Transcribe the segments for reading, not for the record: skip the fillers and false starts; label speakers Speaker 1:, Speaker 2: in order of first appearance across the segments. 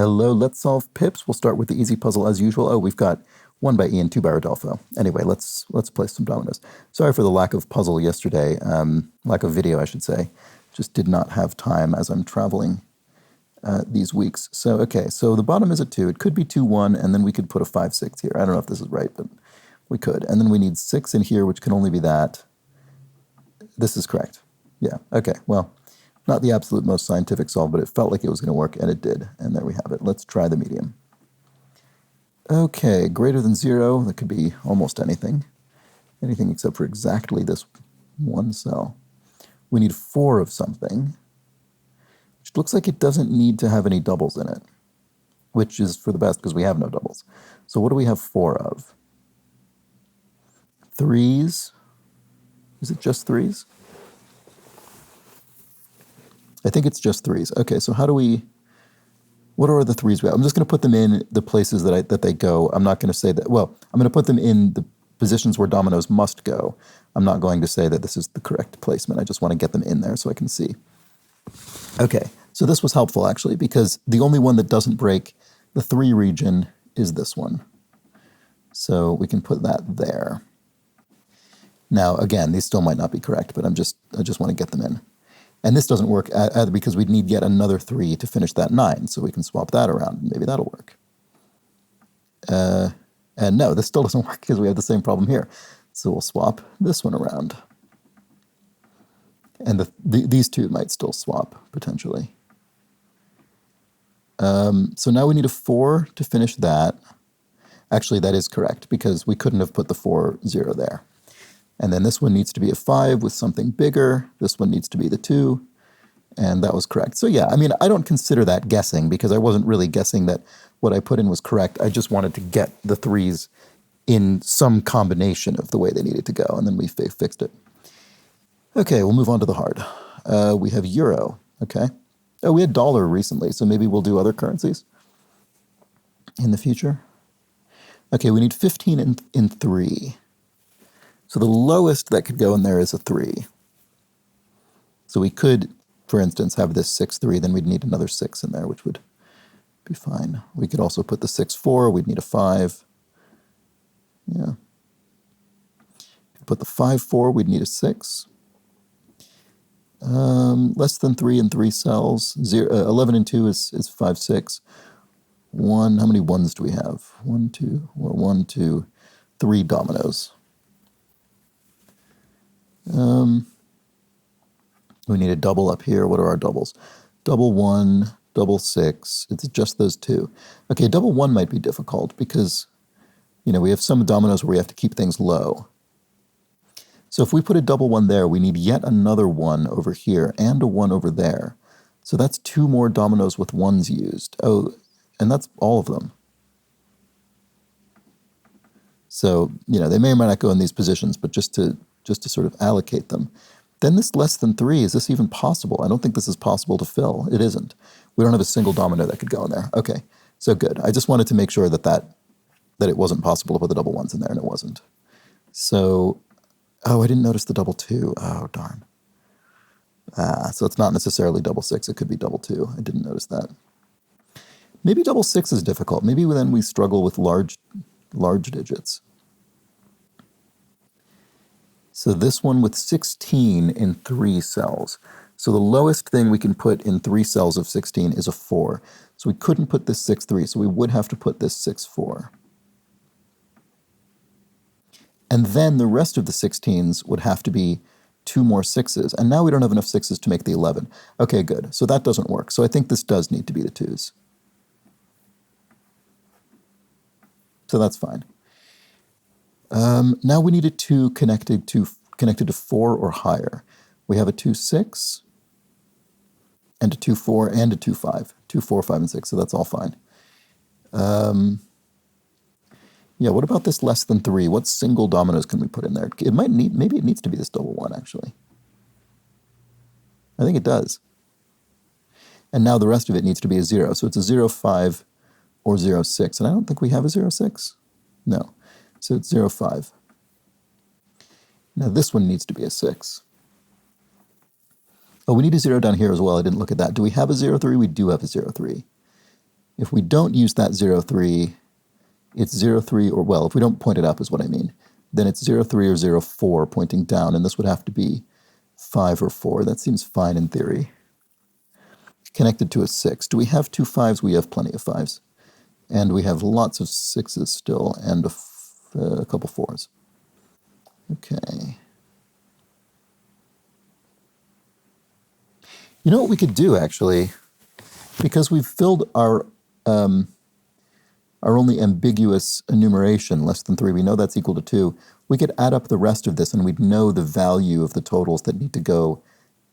Speaker 1: Hello, let's solve pips. We'll start with the easy puzzle as usual. Oh, we've got 1 by Ian, 2 by Rodolfo. Anyway, let's place some dominoes. Sorry for the lack of puzzle yesterday, lack of video, I should say. Just did not have time as I'm traveling these weeks. So, okay, so the bottom is a 2. It could be 2, 1, and then we could put a 5, 6 here. I don't know if this is right, but we could. And then we need 6 in here, which can only be that. This is correct. Yeah, okay, well, not the absolute most scientific solve, but it felt like it was going to work, and it did. And there we have it. Let's try the medium. Okay, greater than 0. That could be almost anything. Anything except for exactly this one cell. We need 4 of something, which looks like it doesn't need to have any doubles in it, which is for the best because we have no doubles. So what do we have 4 of? 3s? Is it just 3s? I think it's just 3s. Okay, so how do we, what are the 3s we have? I'm just going to put them in the places that they go. I'm not going to say that, well, I'm going to put them in the positions where dominoes must go. I'm not going to say that this is the correct placement. I just want to get them in there so I can see. Okay, so this was helpful actually because the only one that doesn't break the 3 region is this one. So we can put that there. Now, again, these still might not be correct, but I just want to get them in. And this doesn't work either because we'd need yet another 3 to finish that 9, so we can swap that around. Maybe that'll work. And no, this still doesn't work because we have the same problem here. So we'll swap this one around. And these 2 might still swap, potentially. So now we need a 4 to finish that. Actually, that is correct because we couldn't have put the 4, 0 there. And then this one needs to be a 5 with something bigger. This one needs to be the 2. And that was correct. So yeah, I mean, I don't consider that guessing because I wasn't really guessing that what I put in was correct. I just wanted to get the 3s in some combination of the way they needed to go. And then we fixed it. Okay, we'll move on to the hard. We have euro. Okay. Oh, we had dollar recently, so maybe we'll do other currencies in the future. Okay, we need 15 in 3. So the lowest that could go in there is a 3. So we could, for instance, have this 6, 3, then we'd need another 6 in there, which would be fine. We could also put the 6, 4, we'd need a 5. Yeah. Put the 5, 4, we'd need a 6. Less than 3 in 3 cells. 11 and 2 is 5, 6. 1, how many 1s do we have? 1, 2, well, 1, 2, 3 dominoes. We need a double up here. What are our doubles? Double 1, double 6. It's just those 2. Okay, double 1 might be difficult because, you know, we have some dominoes where we have to keep things low. So if we put a double 1 there, we need yet another 1 over here and a 1 over there. So that's 2 more dominoes with 1s used. Oh, and that's all of them. So, you know, they may or may not go in these positions, but just to sort of allocate them. Then this less than 3, is this even possible? I don't think this is possible to fill. It isn't. We don't have a single domino that could go in there. Okay, so good. I just wanted to make sure that it wasn't possible to put the double 1s in there, and it wasn't. So, oh, I didn't notice the double 2. Oh, darn. So it's not necessarily double 6. It could be double 2. I didn't notice that. Maybe double 6 is difficult. Maybe then we struggle with large digits. So this one with 16 in 3 cells. So the lowest thing we can put in 3 cells of 16 is a 4. So we couldn't put this 6, 3, so we would have to put this 6, 4. And then the rest of the 16s would have to be 2 more 6s. And now we don't have enough 6s to make the 11. Okay, good. So that doesn't work. So I think this does need to be the 2s. So that's fine. Now we need a 2 connected to 4 or higher. We have a 2, 6, and a 2, 4, and a 2, 5. 2, 4, 5, and 6, so that's all fine. Yeah, what about this less than 3? What single dominoes can we put in there? Maybe it needs to be this double 1, actually. I think it does. And now the rest of it needs to be a 0. So it's a 0, 5, or 0, 6. And I don't think we have a 0, 6. No. So it's 0, 5. Now this one needs to be a 6. Oh, we need a 0 down here as well. I didn't look at that. Do we have a 0, 3? We do have a 0, 3. If we don't use that 0, 3, it's 0, 3, or, well, if we don't point it up is what I mean, then it's 0, 3 or 0, 4 pointing down, and this would have to be 5 or 4. That seems fine in theory. Connected to a 6. Do we have two 5s? We have plenty of 5s. And we have lots of 6s still, and a couple 4s. Okay. You know what we could do, actually? Because we've filled our only ambiguous enumeration, less than 3, we know that's equal to 2. We could add up the rest of this, and we'd know the value of the totals that need to go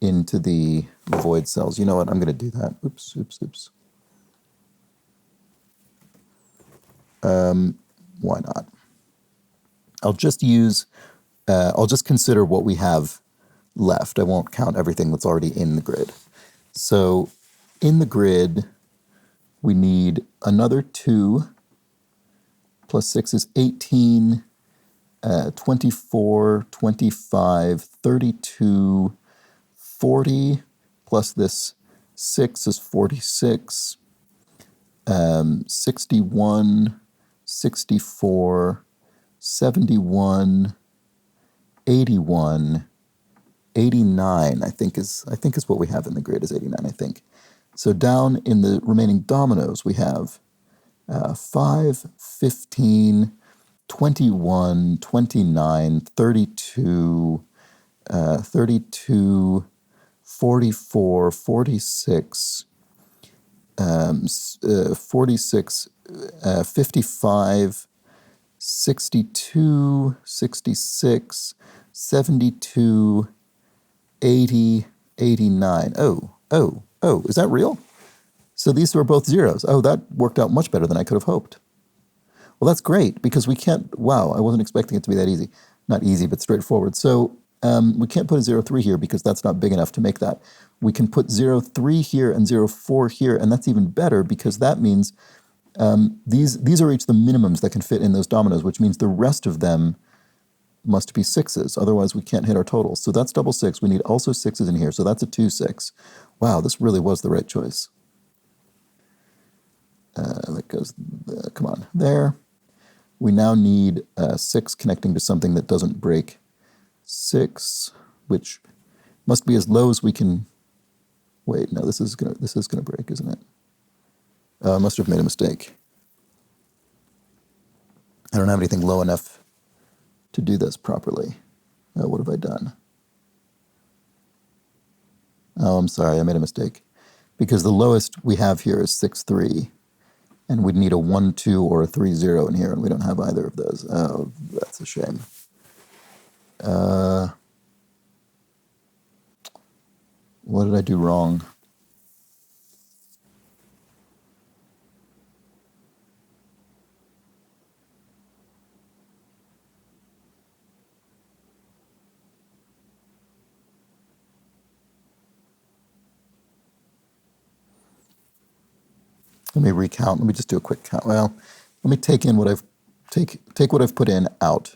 Speaker 1: into the void cells. You know what? I'm going to do that. Oops, oops, oops. Why not? I'll just consider what we have left. I won't count everything that's already in the grid. So in the grid, we need another 2 plus 6 is 18, 24, 25, 32, 40, plus this 6 is 46, 61, 64, 71, 81, 89, I think is what we have in the grid is 89, I think. So down in the remaining dominoes, we have 5, 15, 21, 29, 32, 32, 44, 46, 46, 55, 62, 66, 72, 80, 89. Oh, is that real? So these were both zeros. Oh, that worked out much better than I could have hoped. Well, that's great, because we can't, wow, I wasn't expecting it to be that easy. Not easy, but straightforward. So we can't put a 0, 3 here because that's not big enough to make that. We can put 0, 3 here and 0, 4 here, and that's even better because that means these are each the minimums that can fit in those dominoes, which means the rest of them must be 6s. Otherwise, we can't hit our totals. So that's double 6. We need also 6s in here. So that's a 2, 6. Wow, this really was the right choice. That goes, come on, there. We now need 6 connecting to something that doesn't break 6, which must be as low as we can. Wait, no, this is gonna break, isn't it? I must have made a mistake. I don't have anything low enough to do this properly. What have I done? Oh, I'm sorry, I made a mistake. Because the lowest we have here is 6, 3. And we'd need a 1, 2, or a 3, 0 in here, and we don't have either of those. Oh, that's a shame. What did I do wrong? Let me recount. Let me just do a quick count. Well, let me take in what I've take what I've put in out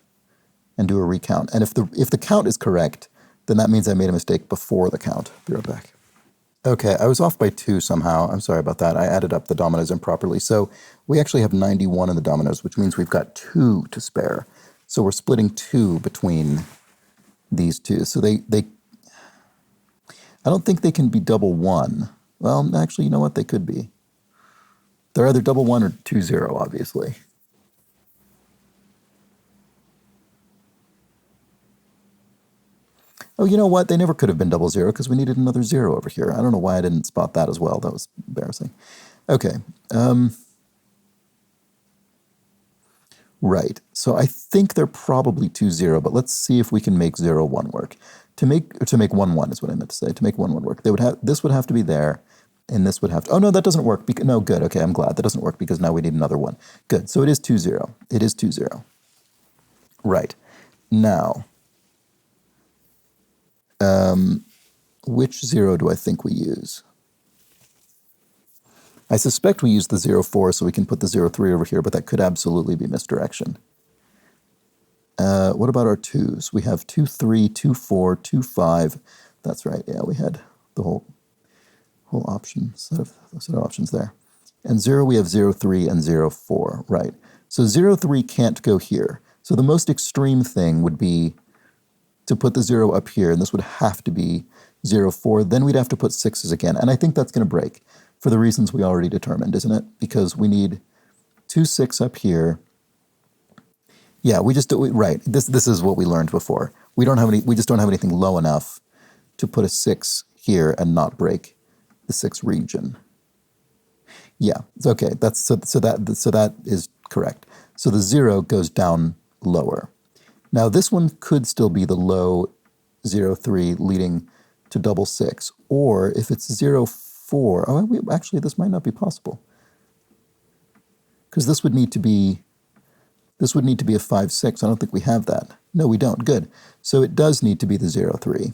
Speaker 1: and do a recount. And if the count is correct, then that means I made a mistake before the count. Be right back. Okay, I was off by 2 somehow. I'm sorry about that. I added up the dominoes improperly. So we actually have 91 in the dominoes, which means we've got 2 to spare. So we're splitting 2 between these two. So I don't think they can be double 1. Well, actually, you know what? They could be. They're either double 1 or 2, 0, obviously. Oh, you know what? They never could have been double 0 because we needed another 0 over here. I don't know why I didn't spot that as well. That was embarrassing. Okay. Right. So I think they're probably 2, 0, but let's see if we can make 0, 1 work. To make 1, 1 is what I meant to say. To make 1, 1 work, this would have to be there, and this would have to. Oh no, that doesn't work. No, good. Okay, I'm glad that doesn't work because now we need another 1. Good. So it is 2, 0. It is 2, 0. Right. Now, which 0 do I think we use? I suspect we use the 0, 4 so we can put the 0, 3 over here, but that could absolutely be misdirection. What about our 2s? We have 2, 3, 2, 4, 2, 5. That's right. Yeah, we had the whole option set of options there. And 0, we have 0, 3, and 0, 4, right. So 0, 3 can't go here. So the most extreme thing would be to put the 0 up here, and this would have to be 0, 4. Then we'd have to put 6s again, and I think that's going to break for the reasons we already determined, isn't it? Because we need 2, 6 up here. Yeah, we just do it right. This is what we learned before. We just don't have anything low enough to put a 6 here and not break the 6 region. Yeah, it's okay. So that is correct. So the 0 goes down lower. Now this one could still be the low 0, 3 leading to double 6, or if it's 0, 4, actually this might not be possible, because this would need to be a 5, 6. I don't think we have that. No, we don't. Good. So it does need to be the 0, 3.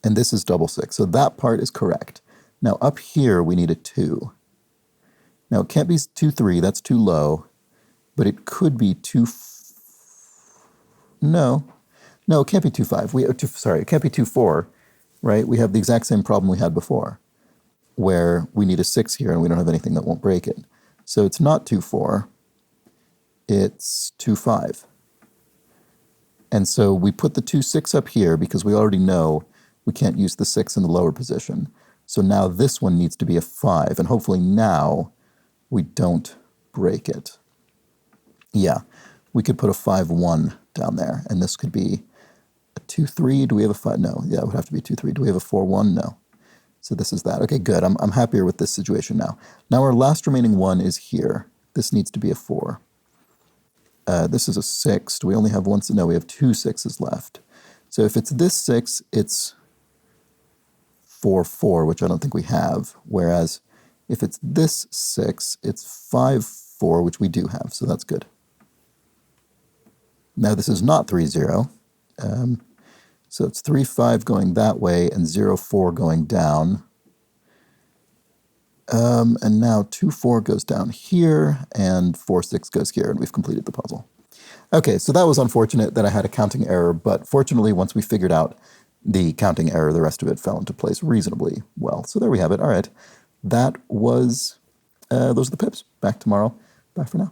Speaker 1: And this is double 6. So that part is correct. Now up here we need a 2. Now it can't be 2, 3. That's too low. But it could be 2. No, it can't be 2, 5. It can't be 2, 4. Right? We have the exact same problem we had before, where we need a 6 here and we don't have anything that won't break it. So it's not 2, 4. It's 2, 5. And so we put the 2, 6 up here because we already know we can't use the 6 in the lower position. So now this one needs to be a 5, and hopefully now we don't break it. Yeah, we could put a 5, 1 down there, and this could be a 2, 3. Do we have a 5? No, yeah, it would have to be 2, 3. Do we have a 4, 1? No. So this is that. Okay, good. I'm happier with this situation now. Now our last remaining one is here. This needs to be a 4. This is a 6. Do we only have one? No, we have 2 6s left. So if it's this 6, it's 4, 4, which I don't think we have. Whereas if it's this 6, it's 5, 4, which we do have. So that's good. Now this is not 3, 0. So it's 3, 5 going that way and 0, 4 going down. And now 2, 4 goes down here, and 4, 6 goes here, and we've completed the puzzle. Okay, so that was unfortunate that I had a counting error, but fortunately, once we figured out the counting error, the rest of it fell into place reasonably well. So there we have it. All right, that was, those are the pips. Back tomorrow. Bye for now.